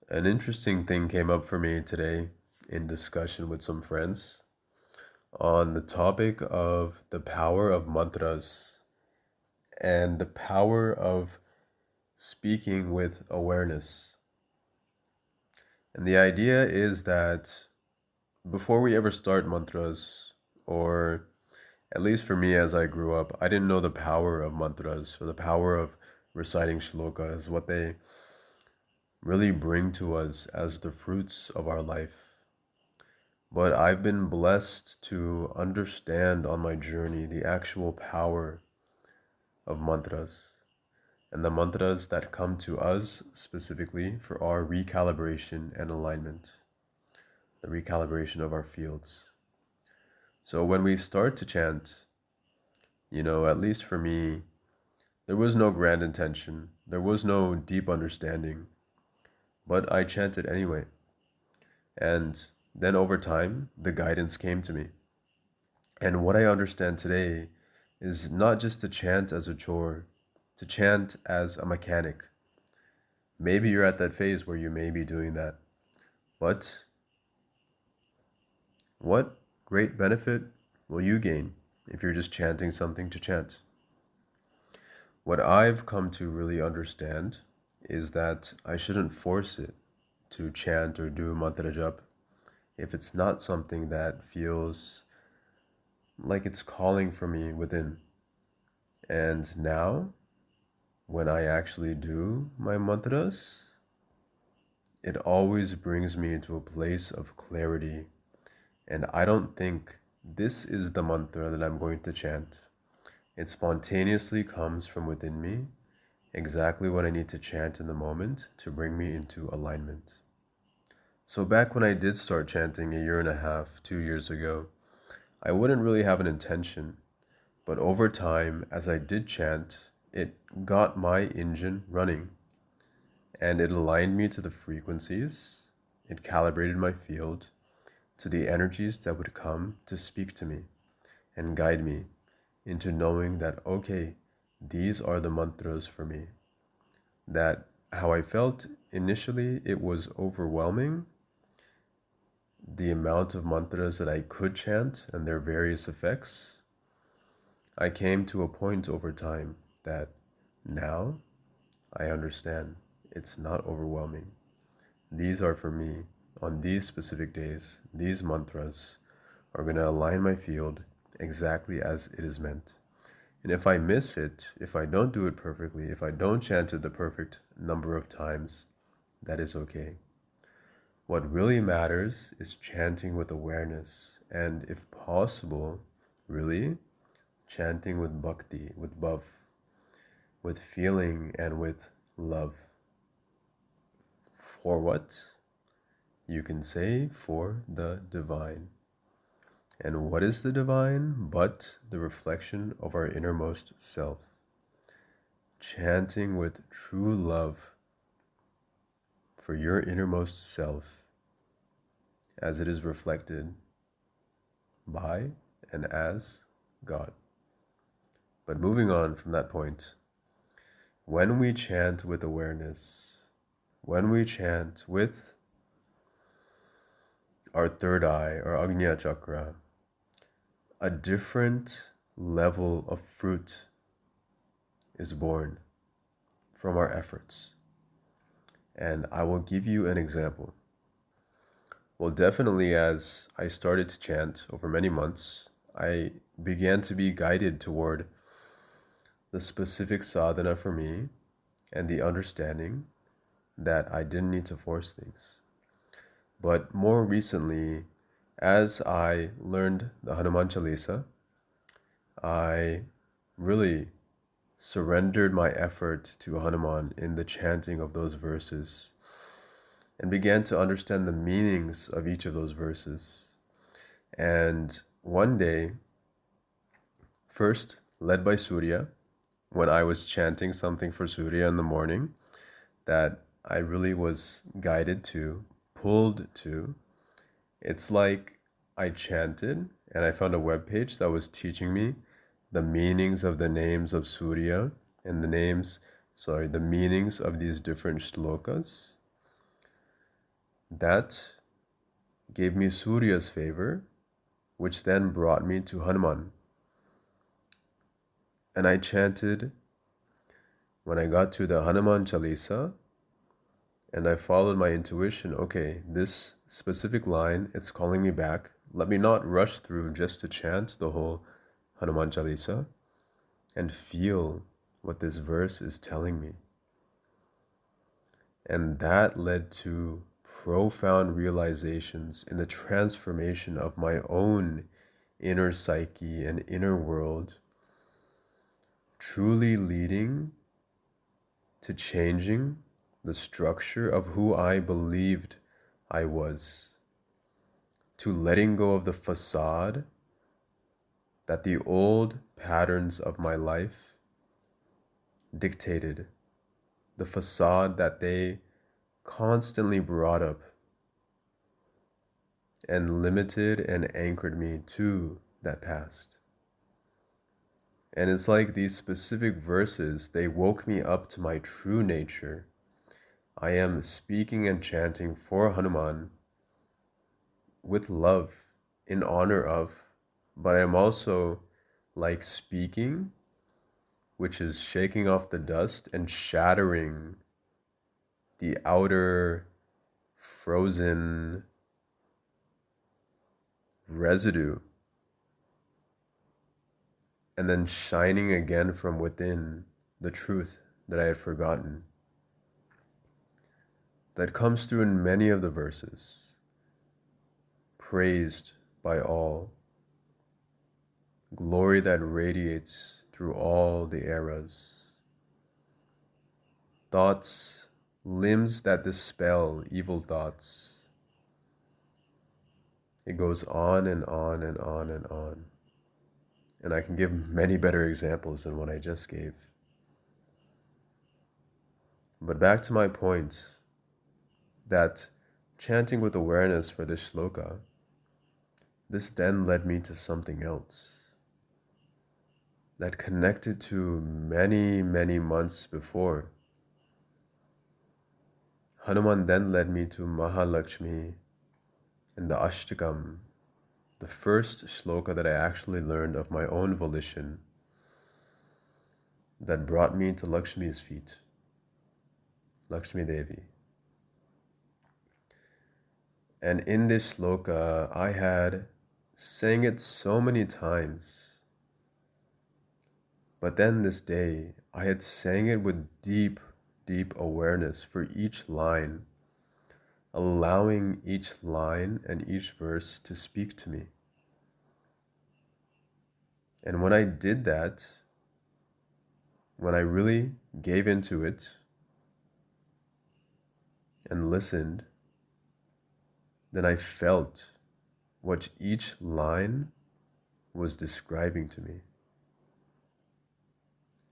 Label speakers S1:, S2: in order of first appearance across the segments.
S1: An interesting thing came up for me today in discussion with some friends on the topic of the power of mantras and the power of speaking with awareness. And the idea is that before we ever start mantras, or at least for me as I grew up, I didn't know the power of mantras or the power of reciting shlokas, what they really bring to us as the fruits of our life. But I've been blessed to understand on my journey the actual power of mantras and the mantras that come to us specifically for our recalibration and alignment, the recalibration of our fields. So when we start to chant, at least for me, there was no grand intention, there was no deep understanding, but I chanted anyway. And then over time, the guidance came to me. And what I understand today is not just to chant as a chore, to chant as a mechanic. Maybe you're at that phase where you may be doing that. But what great benefit will you gain if you're just chanting something to chant? What I've come to really understand is that I shouldn't force it to chant or do mantra jap if it's not something that feels like it's calling for me within. And now, when I actually do my mantras, it always brings me into a place of clarity. And I don't think this is the mantra that I'm going to chant. It spontaneously comes from within me, exactly what I need to chant in the moment to bring me into alignment. So back when I did start chanting a year and a half, 2 years ago, I wouldn't really have an intention. But over time, as I did chant, it got my engine running and it aligned me to the frequencies. It calibrated my field to the energies that would come to speak to me and guide me into knowing that, okay, these are the mantras for me. That how I felt initially, it was overwhelming, the amount of mantras that I could chant and their various effects. I came to a point over time that now I understand it's not overwhelming. These are for me on these specific days. These mantras are going to align my field exactly as it is meant. And if I miss it, if I don't do it perfectly, if I don't chant it the perfect number of times, that is okay. What really matters is chanting with awareness and, if possible, really chanting with bhakti, with bhav, with feeling and with love. For what? You can say for the divine. And what is the divine but the reflection of our innermost self? Chanting with true love for your innermost self as it is reflected by and as God. But moving on from that point, when we chant with awareness, when we chant with our third eye or Agnya chakra, a different level of fruit is born from our efforts. And I will give you an example. Well, definitely, as I started to chant over many months, I began to be guided toward the specific sadhana for me and the understanding that I didn't need to force things. But more recently, as I learned the Hanuman Chalisa, I really surrendered my effort to Hanuman in the chanting of those verses and began to understand the meanings of each of those verses. And one day, first led by Surya, when I was chanting something for Surya in the morning that I really was guided to, pulled to, it's like I chanted and I found a web page that was teaching me the meanings of the names of Surya and the meanings of these different shlokas. That gave me Surya's favor, which then brought me to Hanuman. And I chanted when I got to the Hanuman Chalisa, and I followed my intuition. Okay, this specific line, it's calling me back. Let me not rush through just to chant the whole Hanuman Chalisa and feel what this verse is telling me. And that led to profound realizations in the transformation of my own inner psyche and inner world, truly leading to changing the structure of who I believed I was, to letting go of the facade that the old patterns of my life dictated, the facade that they constantly brought up and limited and anchored me to that past. And it's like these specific verses, they woke me up to my true nature. I am speaking and chanting for Hanuman with love, in honor of, but I am also like speaking, which is shaking off the dust and shattering the outer frozen residue, and then shining again from within the truth that I had forgotten. That comes through in many of the verses, praised by all, glory that radiates through all the eras, thoughts, limbs that dispel evil thoughts. It goes on and on and on and on. And I can give many better examples than what I just gave. But back to my point, that chanting with awareness for this shloka, this then led me to something else that connected to many, many months before. Hanuman then led me to Mahalakshmi in the Ashtakam, the first shloka that I actually learned of my own volition, that brought me to Lakshmi's feet, Lakshmi Devi. And in this shloka, I had sang it so many times. But then this day, I had sang it with deep, deep awareness for each line, allowing each line and each verse to speak to me. And when I did that, when I really gave into it and listened, then I felt what each line was describing to me.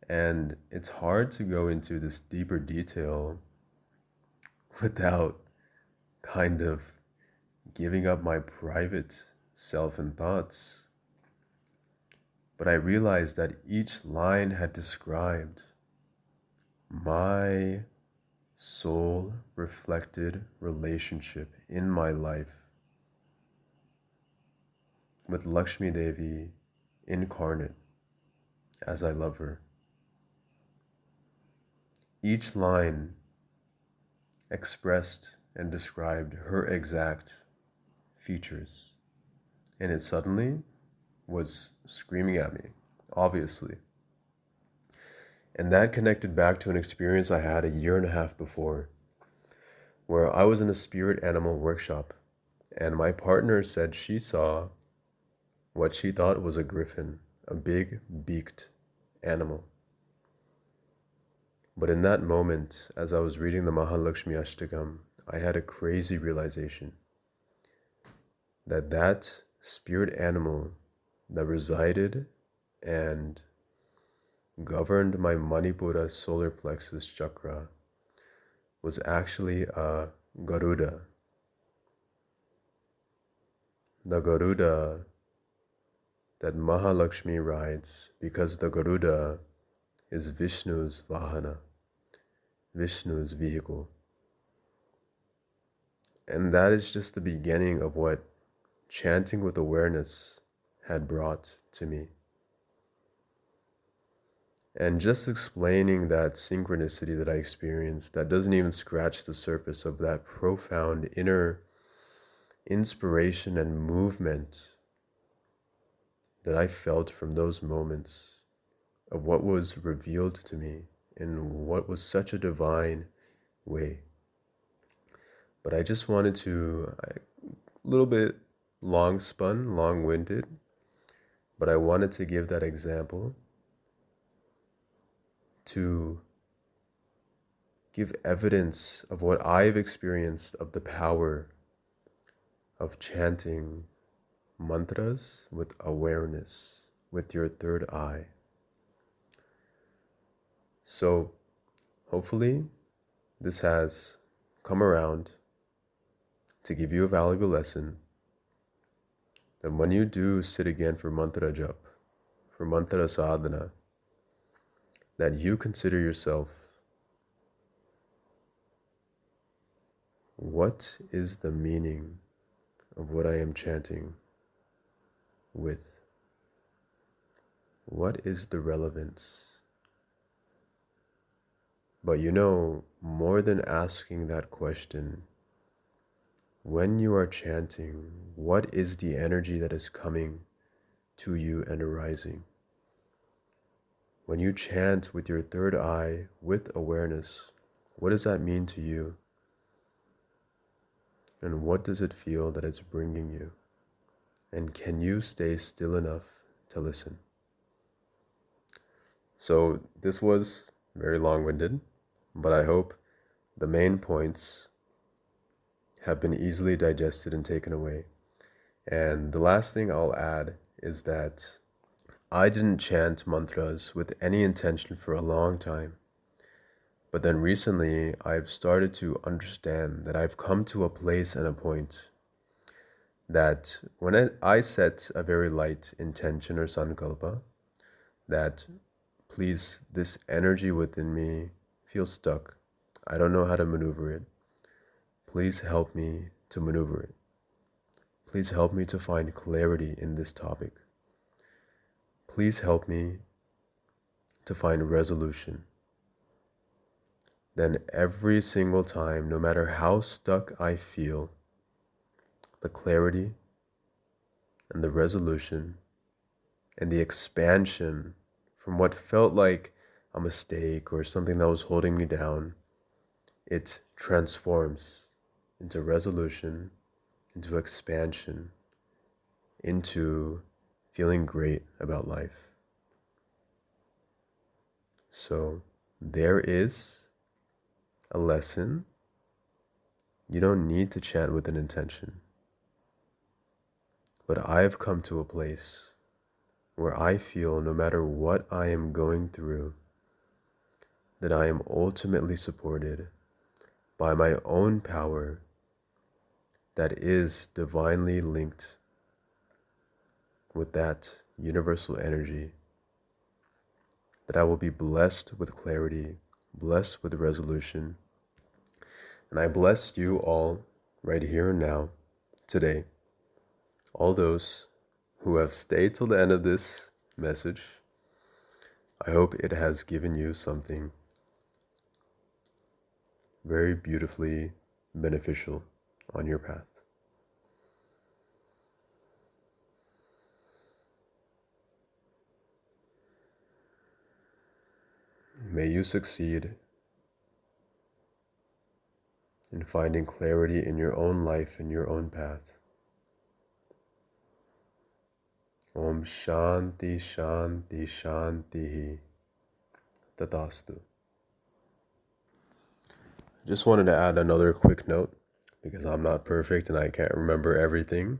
S1: And it's hard to go into this deeper detail without kind of giving up my private self and thoughts. But I realized that each line had described my soul reflected relationship in my life with Lakshmi Devi incarnate as I love her. Each line expressed and described her exact features, and it suddenly was screaming at me, obviously. And that connected back to an experience I had a year and a half before, where I was in a spirit animal workshop, and my partner said she saw what she thought was a griffin, a big beaked animal. But in that moment, as I was reading the Mahalakshmi Ashtakam, I had a crazy realization that that spirit animal that resided and governed my Manipura solar plexus chakra was actually a Garuda. The Garuda that Mahalakshmi rides, because the Garuda is Vishnu's Vahana, Vishnu's vehicle. And that is just the beginning of what chanting with awareness had brought to me. And just explaining that synchronicity that I experienced, that doesn't even scratch the surface of that profound inner inspiration and movement that I felt from those moments of what was revealed to me in what was such a divine way. But I just wanted to, a little bit long spun, long winded, but I wanted to give that example to give evidence of what I've experienced of the power of chanting mantras with awareness, with your third eye. So hopefully this has come around to give you a valuable lesson that when you do sit again for mantra jap, for mantra sadhana, that you consider yourself, what is the meaning of what I am chanting with? What is the relevance? But more than asking that question, when you are chanting, what is the energy that is coming to you and arising? When you chant with your third eye, with awareness, what does that mean to you? And what does it feel that it's bringing you? And can you stay still enough to listen? So this was very long-winded, but I hope the main points have been easily digested and taken away. And the last thing I'll add is that I didn't chant mantras with any intention for a long time. But then recently, I've started to understand that I've come to a place and a point that when I set a very light intention or sankalpa, that please, this energy within me feels stuck. I don't know how to maneuver it. Please help me to maneuver it. Please help me to find clarity in this topic. Please help me to find resolution. Then every single time, no matter how stuck I feel, the clarity and the resolution and the expansion from what felt like a mistake or something that was holding me down, it transforms into resolution, into expansion, into feeling great about life. So there is a lesson. You don't need to chant with an intention. But I've come to a place where I feel no matter what I am going through, that I am ultimately supported by my own power that is divinely linked with that universal energy, that I will be blessed with clarity, blessed with resolution. And I bless you all right here and now, today, all those who have stayed till the end of this message. I hope it has given you something very beautifully beneficial on your path. May you succeed in finding clarity in your own life and your own path. Om Shanti Shanti Shanti Tatastu. Just wanted to add another quick note because I'm not perfect and I can't remember everything.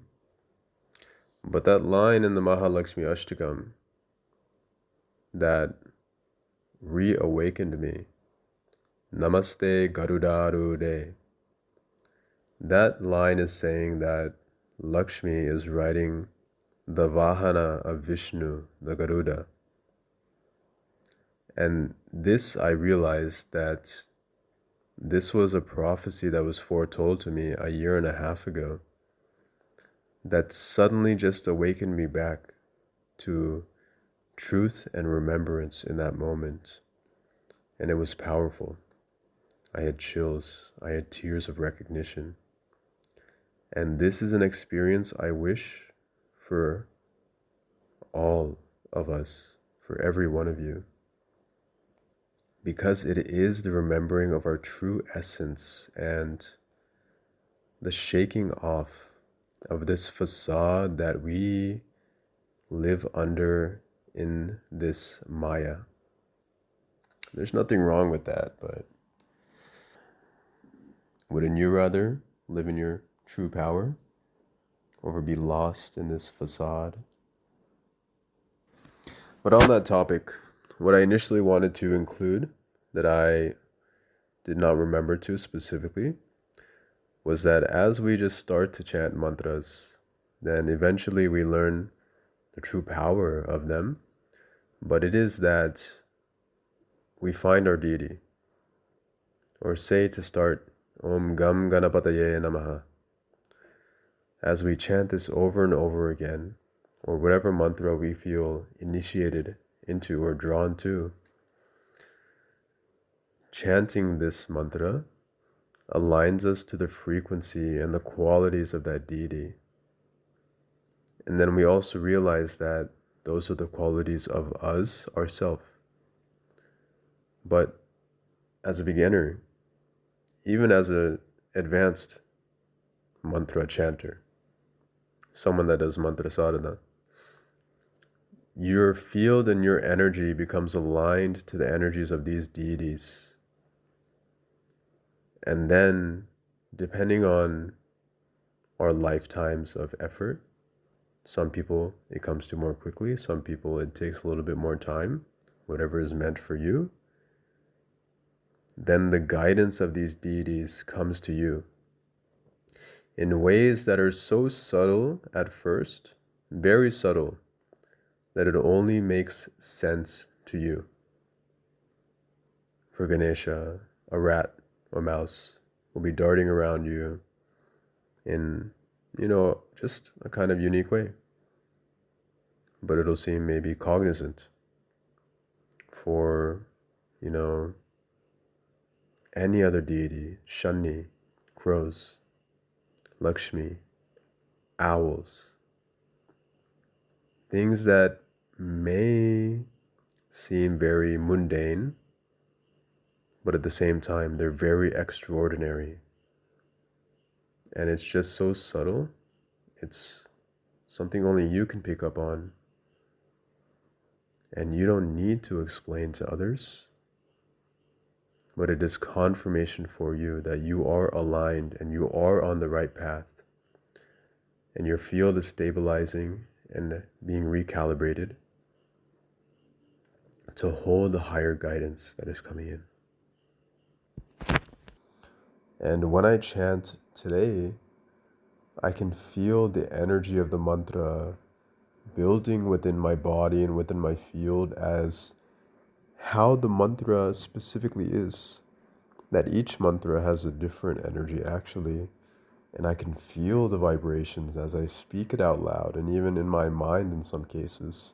S1: But that line in the Mahalakshmi Ashtakam that reawakened me, Namaste Garudarude, that line is saying that Lakshmi is riding the Vahana of Vishnu, the Garuda. And this I realized that This was a prophecy that was foretold to me a year and a half ago that suddenly just awakened me back to truth and remembrance in that moment. And it was powerful. I had chills. I had tears of recognition. And this is an experience I wish for all of us, for every one of you, because it is the remembering of our true essence and the shaking off of this facade that we live under in this Maya. There's nothing wrong with that, but wouldn't you rather live in your true power or be lost in this facade? But on that topic, what I initially wanted to include that I did not remember to specifically was that as we just start to chant mantras, then eventually we learn the true power of them. But it is that we find our deity, or say to start Om Gam Ganapataye Namaha. As we chant this over and over again, or whatever mantra we feel initiated into or drawn to, chanting this mantra aligns us to the frequency and the qualities of that deity. And then we also realize that those are the qualities of us, ourself. But as a beginner, even as an advanced mantra chanter, someone that does mantra sadhana, your field and your energy becomes aligned to the energies of these deities. And then, depending on our lifetimes of effort, some people it comes to more quickly, some people it takes a little bit more time, whatever is meant for you. Then the guidance of these deities comes to you in ways that are so subtle at first, very subtle, that it only makes sense to you. For Ganesha, a rat or mouse will be darting around you in, just a kind of unique way. But it'll seem maybe cognizant. For, any other deity, Shani, crows, Lakshmi, owls, things that may seem very mundane, but at the same time, they're very extraordinary. And it's just so subtle. It's something only you can pick up on. And you don't need to explain to others. But it is confirmation for you that you are aligned and you are on the right path. And your field is stabilizing and being recalibrated to hold the higher guidance that is coming in. And when I chant today, I can feel the energy of the mantra building within my body and within my field as how the mantra specifically is. That each mantra has a different energy actually, and I can feel the vibrations as I speak it out loud and even in my mind in some cases.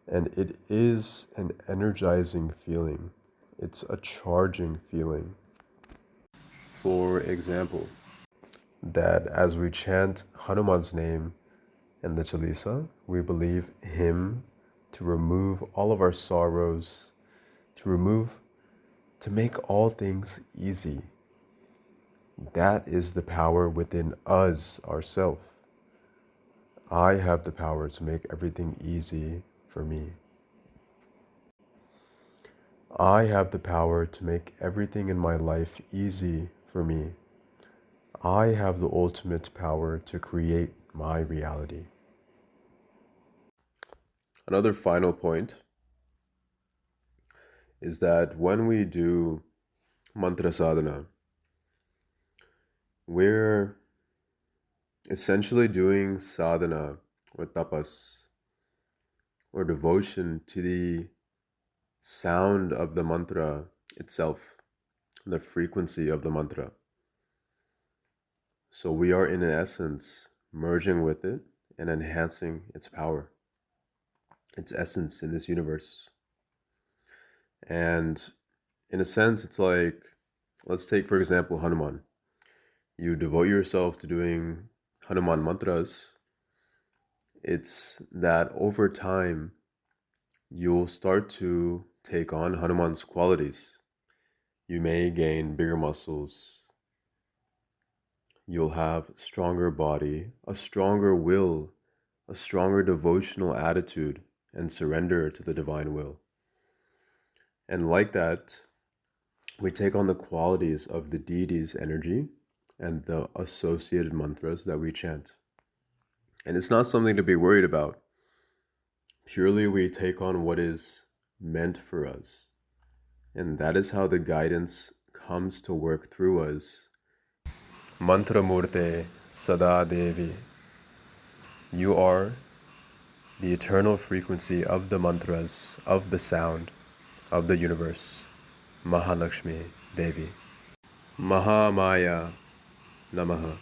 S1: And it is an energizing feeling. It's a charging feeling. For example, that as we chant Hanuman's name in the Chalisa, we believe him to remove all of our sorrows, to make all things easy. That is the power within us, ourselves. I have the power to make everything easy for me. I have the power to make everything in my life easy for me. I have the ultimate power to create my reality. Another final point is that when we do mantra sadhana, we're essentially doing sadhana or tapas or devotion to the sound of the mantra itself, the frequency of the mantra. So we are in essence merging with it and enhancing its power, its essence in this universe. And in a sense, it's like, let's take, for example, Hanuman. You devote yourself to doing Hanuman mantras. It's that over time, you'll start to take on Hanuman's qualities. You may gain bigger muscles. You'll have stronger body, a stronger will, a stronger devotional attitude, and surrender to the divine will. And like that, we take on the qualities of the deity's energy and the associated mantras that we chant. And it's not something to be worried about. Purely we take on what is meant for us. And that is how the guidance comes to work through us. Mantra Murte Sada Devi. You are the eternal frequency of the mantras, of the sound, of the universe. Mahalakshmi Devi. Mahamaya Namaha.